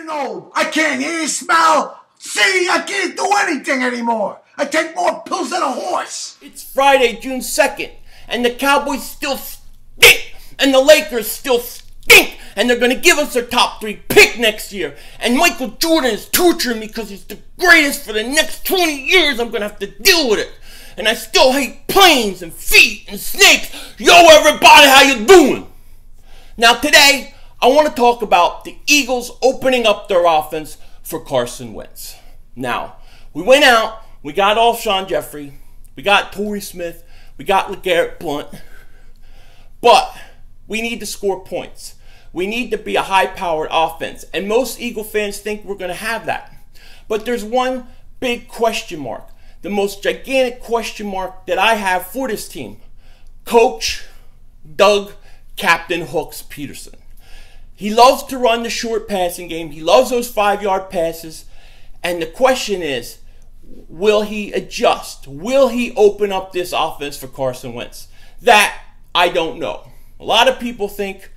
getting old. I can't hear, smell, see. I can't do anything anymore. I take more pills than a horse. It's Friday, June 2nd, and the Cowboys still stink, and the Lakers still stink, and they're going to give us their top 3 pick next year. And Michael Jordan is torturing me because he's the greatest for the next 20 years. I'm going to have to deal with it. And I still hate planes and feet and snakes. Yo, everybody, how you doing? Now, today, I want to talk about the Eagles opening up their offense for Carson Wentz. Now, we went out, we got Alshon Jeffrey, we got Torrey Smith, we got LeGarrette Blount, but we need to score points. We need to be a high-powered offense, and most Eagle fans think we're going to have that. But there's one big question mark, the most gigantic question mark that I have for this team. Coach Doug Captain Hooks Peterson. He loves to run the short passing game. He loves those 5-yard passes. And the question is, will he adjust? Will he open up this offense for Carson Wentz? That, I don't know. A lot of people think,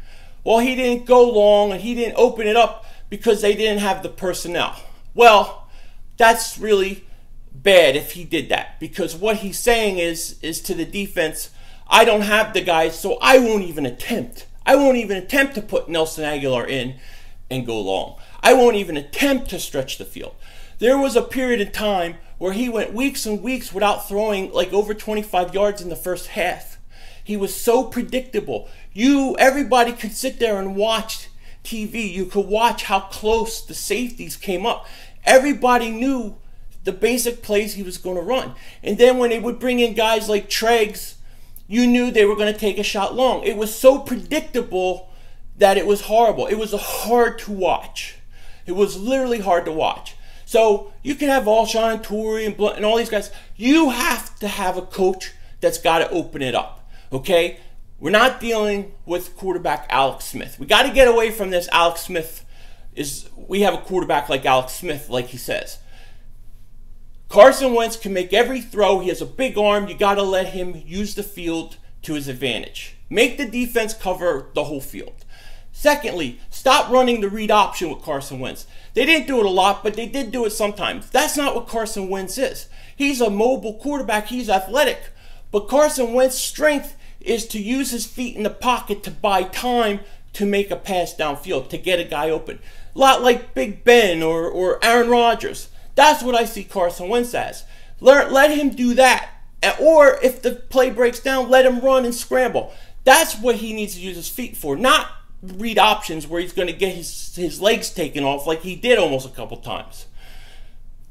well, he didn't go long and he didn't open it up because they didn't have the personnel. Well, that's really bad if he did that, because what he's saying is to the defense, I don't have the guys, so I won't even attempt. I won't even attempt to put Nelson Aguilar in and go long. I won't even attempt to stretch the field. There was a period of time where he went weeks and weeks without throwing like over 25 yards in the first half. He was so predictable. Everybody could sit there and watch TV. You could watch how close the safeties came up. Everybody knew the basic plays he was going to run. And then when they would bring in guys like Treggs, you knew they were going to take a shot long. It was so predictable that it was horrible. It was hard to watch. It was literally hard to watch. So you can have Alshon, Torrey, and Blount, and all these guys. You have to have a coach that's got to open it up, okay? We're not dealing with quarterback Alex Smith. We got to get away from this. Alex Smith we have a quarterback like Alex Smith, like he says. Carson Wentz can make every throw. He has a big arm. You got to let him use the field to his advantage. Make the defense cover the whole field. Secondly, stop running the read option with Carson Wentz. They didn't do it a lot, but they did do it sometimes. That's not what Carson Wentz is. He's a mobile quarterback. He's athletic. But Carson Wentz's strength is to use his feet in the pocket to buy time to make a pass downfield, to get a guy open. A lot like Big Ben or Aaron Rodgers. That's what I see Carson Wentz as. Let him do that. Or if the play breaks down, let him run and scramble. That's what he needs to use his feet for. Not read options where he's going to get his legs taken off like he did almost a couple times.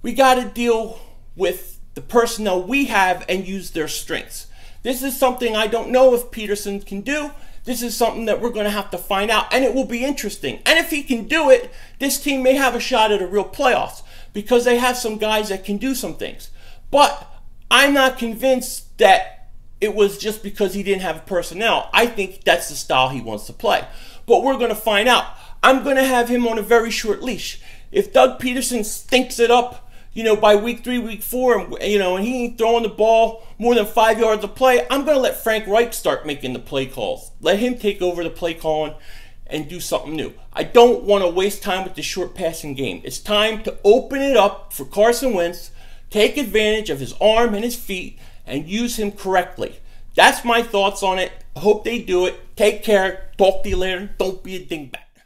We got to deal with the personnel we have and use their strengths. This is something I don't know if Peterson can do. This is something that we're going to have to find out, and it will be interesting. And if he can do it, this team may have a shot at a real playoffs, because they have some guys that can do some things. But I'm not convinced that it was just because he didn't have personnel. I think that's the style he wants to play. But we're going to find out. I'm going to have him on a very short leash. If Doug Peterson stinks it up, by week 3, week 4, and he ain't throwing the ball more than 5 yards a play, I'm going to let Frank Reich start making the play calls. Let him take over the play calling and do something new. I don't want to waste time with the short passing game. It's time to open it up for Carson Wentz, take advantage of his arm and his feet, and use him correctly. That's my thoughts on it. I hope they do it. Take care. Talk to you later. Don't be a dingbat.